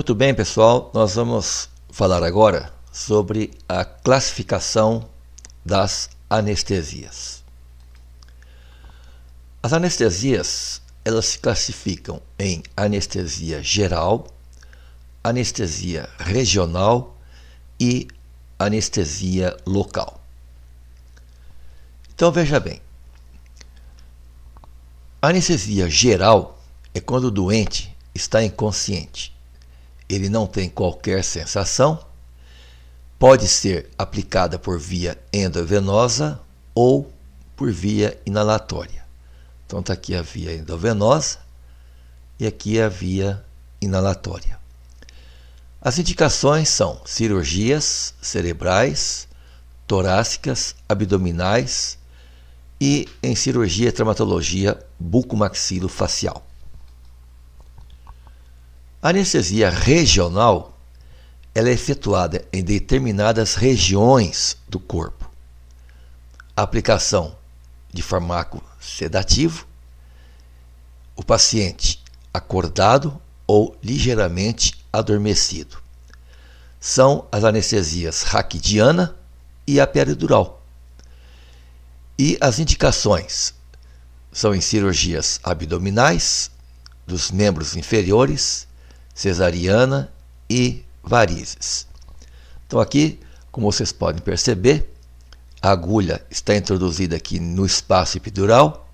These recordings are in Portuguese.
Muito bem, pessoal, nós vamos falar agora sobre a classificação das anestesias. As anestesias, elas se classificam em anestesia geral, anestesia regional e anestesia local. Então veja bem, a anestesia geral é quando o doente está inconsciente. Ele não tem qualquer sensação, pode ser aplicada por via endovenosa ou por via inalatória. Então está aqui a via endovenosa e aqui a via inalatória. As indicações são cirurgias cerebrais, torácicas, abdominais e em cirurgia e traumatologia bucomaxilofacial. A anestesia regional ela é efetuada em determinadas regiões do corpo. A aplicação de fármaco sedativo, o paciente acordado ou ligeiramente adormecido. São as anestesias raquidiana e a peridural. E as indicações são em cirurgias abdominais, dos membros inferiores, cesariana e varizes. Então aqui, como vocês podem perceber, a agulha está introduzida aqui no espaço epidural,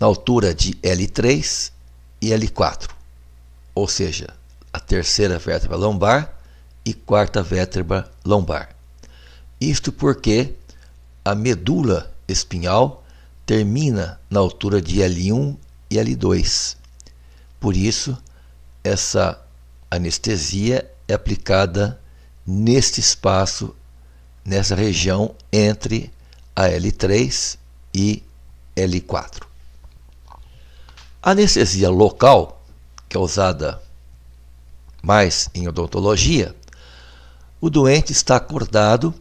na altura de L3 e L4, ou seja, a terceira vértebra lombar e quarta vértebra lombar. Isto porque a medula espinhal termina na altura de L1 e L2. Por isso, essa anestesia é aplicada neste espaço, nessa região entre a L3 e L4. A anestesia local, que é usada mais em odontologia, o doente está acordado,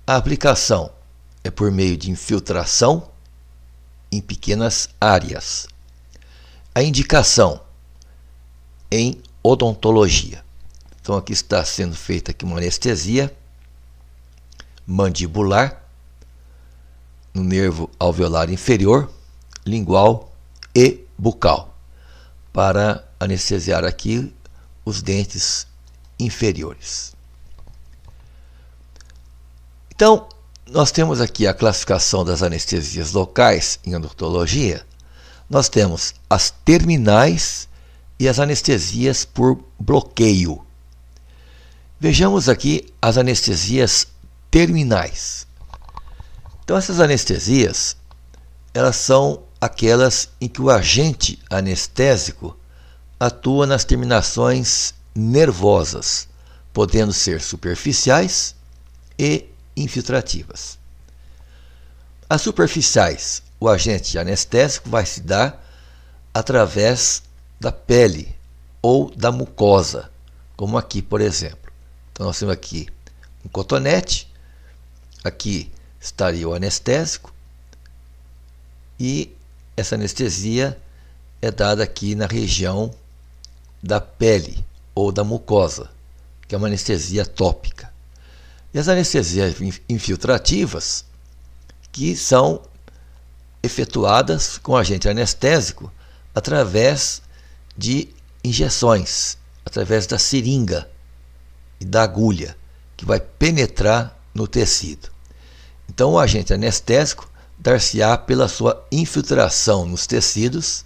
a aplicação é por meio de infiltração em pequenas áreas. A indicação em odontologia. Então aqui está sendo feita aqui uma anestesia mandibular no nervo alveolar inferior, lingual e bucal, para anestesiar aqui os dentes inferiores. Então, nós temos aqui a classificação das anestesias locais em odontologia. Nós temos as terminais e as anestesias por bloqueio. Vejamos aqui as anestesias terminais. Então essas anestesias, elas são aquelas em que o agente anestésico atua nas terminações nervosas, podendo ser superficiais e infiltrativas. As superficiais, o agente anestésico vai se dar através da pele ou da mucosa, como aqui, por exemplo. Então nós temos aqui um cotonete, aqui estaria o anestésico e essa anestesia é dada aqui na região da pele ou da mucosa, que é uma anestesia tópica. E as anestesias infiltrativas, que são efetuadas com agente anestésico através de injeções, através da seringa e da agulha, que vai penetrar no tecido. Então o agente anestésico dar-se-á pela sua infiltração nos tecidos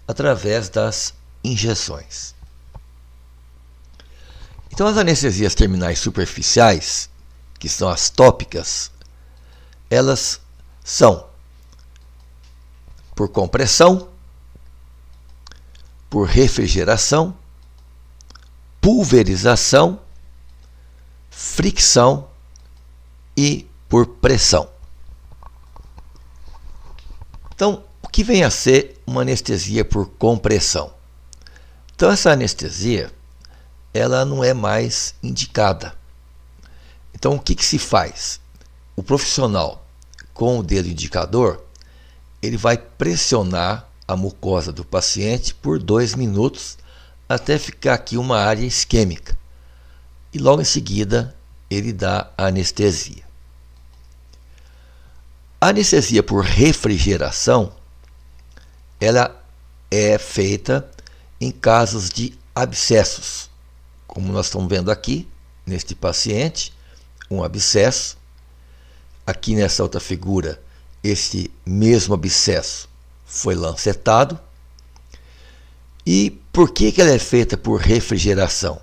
através das injeções. Então as anestesias terminais superficiais, que são as tópicas, elas são por compressão, por refrigeração, pulverização, fricção e por pressão. Então, o que vem a ser uma anestesia por compressão? Então, essa anestesia, ela não é mais indicada. Então, o que se faz? O profissional, com o dedo indicador, ele vai pressionar a mucosa do paciente por 2 minutos até ficar aqui uma área isquêmica. E logo em seguida ele dá a anestesia. A anestesia por refrigeração, ela é feita em casos de abscessos, como nós estamos vendo aqui neste paciente, um abscesso. Aqui nessa outra figura, este mesmo abscesso foi lancetado. E por que ela é feita por refrigeração?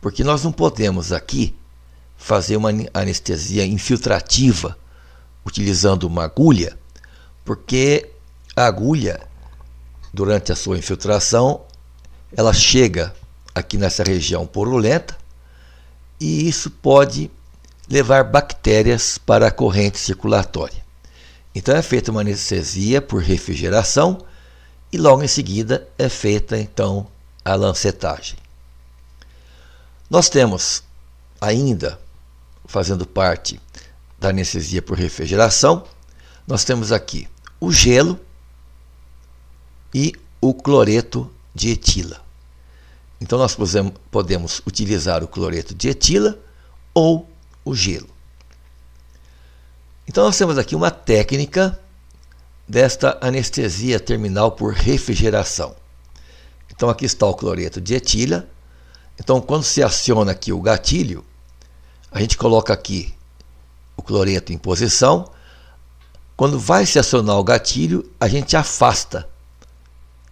Porque nós não podemos aqui fazer uma anestesia infiltrativa utilizando uma agulha, porque a agulha, durante a sua infiltração, ela chega aqui nessa região purulenta e isso pode levar bactérias para a corrente circulatória. Então é feita uma anestesia por refrigeração e logo em seguida é feita então a lancetagem. Nós temos ainda, fazendo parte da anestesia por refrigeração, nós temos aqui o gelo e o cloreto de etila. Então nós podemos utilizar o cloreto de etila ou o gelo. Então nós temos aqui uma técnica desta anestesia terminal por refrigeração. Então aqui está o cloreto de etila. Então quando se aciona aqui o gatilho, a gente coloca aqui o cloreto em posição. Quando vai se acionar o gatilho, a gente afasta.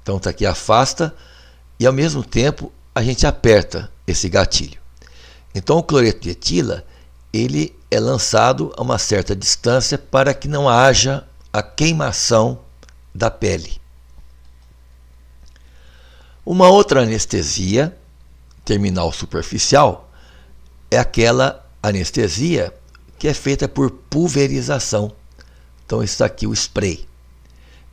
Então está aqui, afasta, e ao mesmo tempo a gente aperta esse gatilho. Então o cloreto de etila, ele é lançado a uma certa distância para que não haja a queimação da pele. Uma outra anestesia terminal superficial é aquela anestesia que é feita por pulverização. Então está aqui o spray.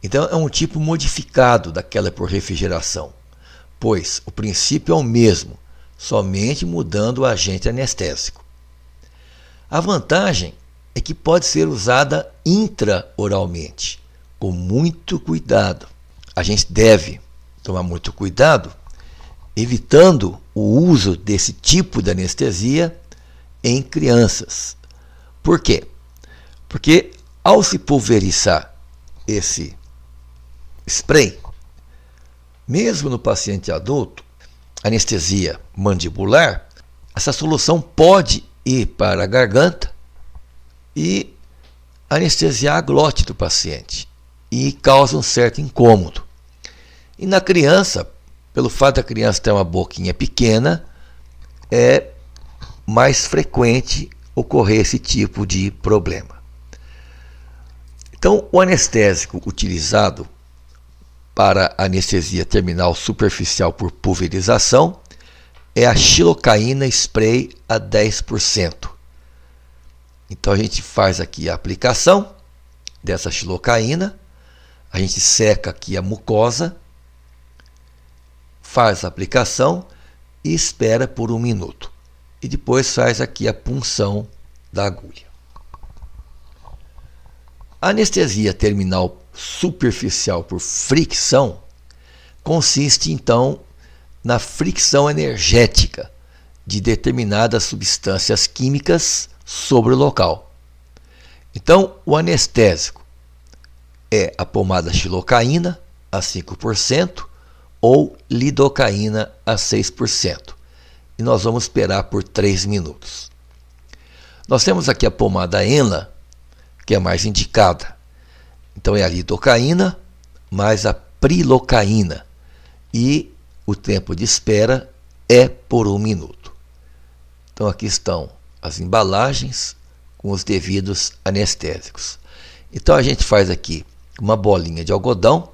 Então é um tipo modificado daquela por refrigeração, pois o princípio é o mesmo, somente mudando o agente anestésico. A vantagem é que pode ser usada intraoralmente, com muito cuidado. A gente deve tomar muito cuidado, evitando o uso desse tipo de anestesia em crianças. Por quê? Porque ao se pulverizar esse spray, mesmo no paciente adulto, anestesia mandibular, essa solução pode ir para a garganta e anestesiar a glote do paciente e causa um certo incômodo. E na criança, pelo fato da criança ter uma boquinha pequena, é mais frequente ocorrer esse tipo de problema. Então, o anestésico utilizado para anestesia terminal superficial por pulverização é a xilocaína spray a 10%. Então a gente faz aqui a aplicação dessa xilocaína, a gente seca aqui a mucosa, faz a aplicação e espera por 1 minuto. E depois faz aqui a punção da agulha. A anestesia terminal superficial por fricção consiste então na fricção energética de determinadas substâncias químicas sobre o local. Então, o anestésico é a pomada xilocaína a 5% ou lidocaína a 6%. E nós vamos esperar por 3 minutos. Nós temos aqui a pomada Enla, que é mais indicada. Então é a lidocaína mais a prilocaína. E o tempo de espera é por 1 minuto. Então aqui estão as embalagens com os devidos anestésicos. Então a gente faz aqui uma bolinha de algodão,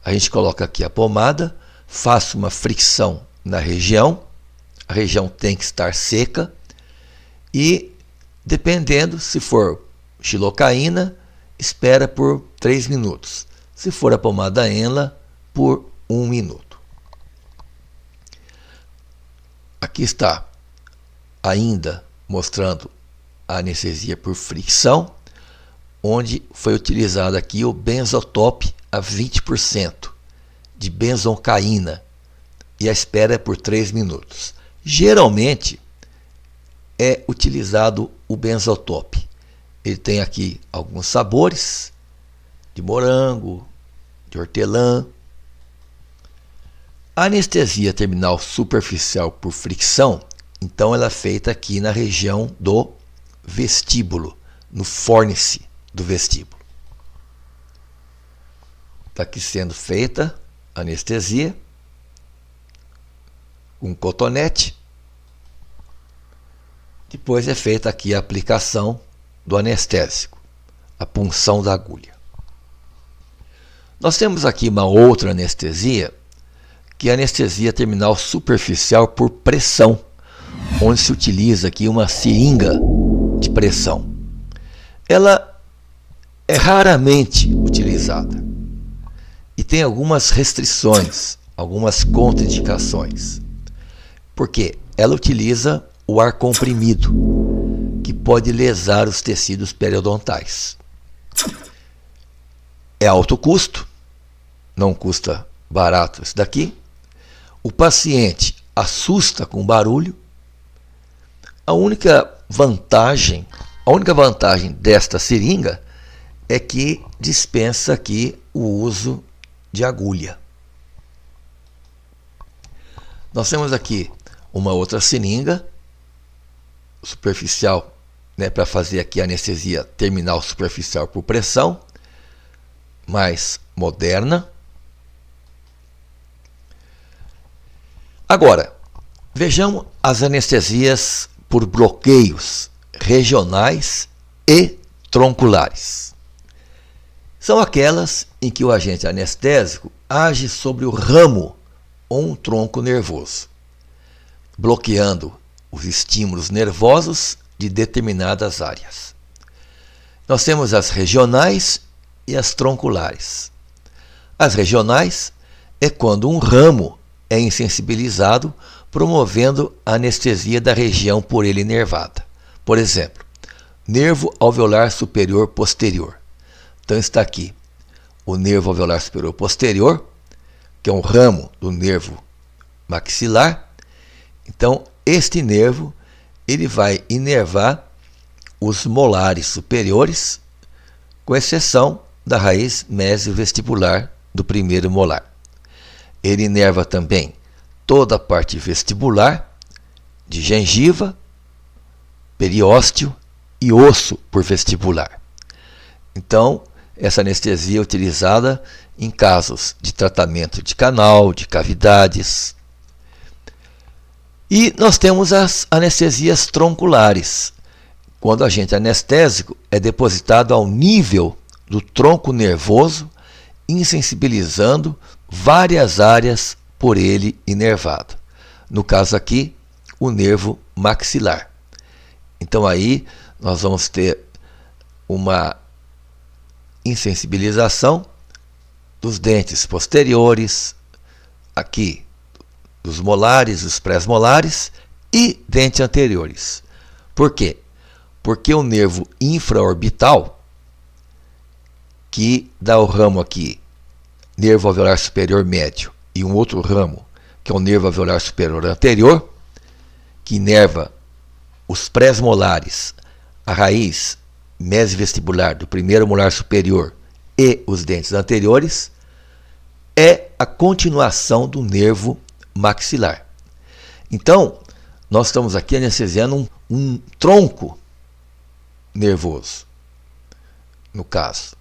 a gente coloca aqui a pomada, faço uma fricção na região, a região tem que estar seca e, dependendo, se for xilocaína, espera por 3 minutos. Se for a pomada Enla, por 1 minuto. Aqui está ainda mostrando a anestesia por fricção, onde foi utilizado aqui o benzotope a 20% de benzocaína e a espera é por 3 minutos. Geralmente é utilizado o benzotope. Ele tem aqui alguns sabores de morango, de hortelã. A anestesia terminal superficial por fricção, então ela é feita aqui na região do vestíbulo, no fórnice do vestíbulo. Está aqui sendo feita a anestesia com cotonete. Depois é feita aqui a aplicação do anestésico, a punção da agulha. Nós temos aqui uma outra anestesia, que é a anestesia terminal superficial por pressão, onde se utiliza aqui uma seringa de pressão. Ela é raramente utilizada e tem algumas restrições, algumas contraindicações, porque ela utiliza o ar comprimido, que pode lesar os tecidos periodontais. É alto custo, não custa barato isso daqui. O paciente assusta com barulho. A única vantagem desta seringa é que dispensa aqui o uso de agulha. Nós temos aqui uma outra seringa superficial, né, para fazer aqui a anestesia terminal superficial por pressão, mais moderna. Agora, vejamos as anestesias por bloqueios regionais e tronculares. São aquelas em que o agente anestésico age sobre o ramo ou um tronco nervoso, bloqueando os estímulos nervosos de determinadas áreas. Nós temos as regionais e as tronculares. As regionais é quando um ramo é insensibilizado, promovendo a anestesia da região por ele inervada. Por exemplo, nervo alveolar superior posterior. Então está aqui o nervo alveolar superior posterior, que é um ramo do nervo maxilar. Então, este nervo ele vai inervar os molares superiores, com exceção da raiz mesiovestibular do primeiro molar. Ele inerva também toda a parte vestibular, de gengiva, periósteo e osso por vestibular. Então, essa anestesia é utilizada em casos de tratamento de canal, de cavidades. E nós temos as anestesias tronculares, quando o agente anestésico é depositado ao nível do tronco nervoso, insensibilizando várias áreas por ele inervado. No caso aqui, o nervo maxilar. Então aí nós vamos ter uma insensibilização dos dentes posteriores, aqui dos molares, dos pré-molares e dentes anteriores. Por quê? Porque o nervo infraorbital, que dá o ramo aqui, nervo alveolar superior médio, e um outro ramo, que é o nervo alveolar superior anterior, que inerva os pré-molares, a raiz mesivestibular do primeiro molar superior e os dentes anteriores, é a continuação do nervo maxilar. Então, nós estamos aqui anestesiando um tronco nervoso, no caso.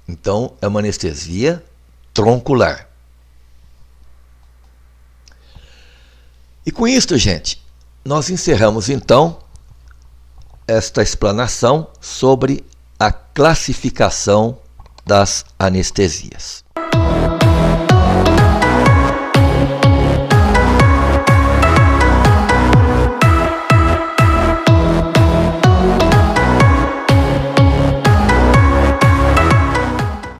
Então, é uma anestesia troncular. E com isso, gente, nós encerramos então esta explanação sobre a classificação das anestesias.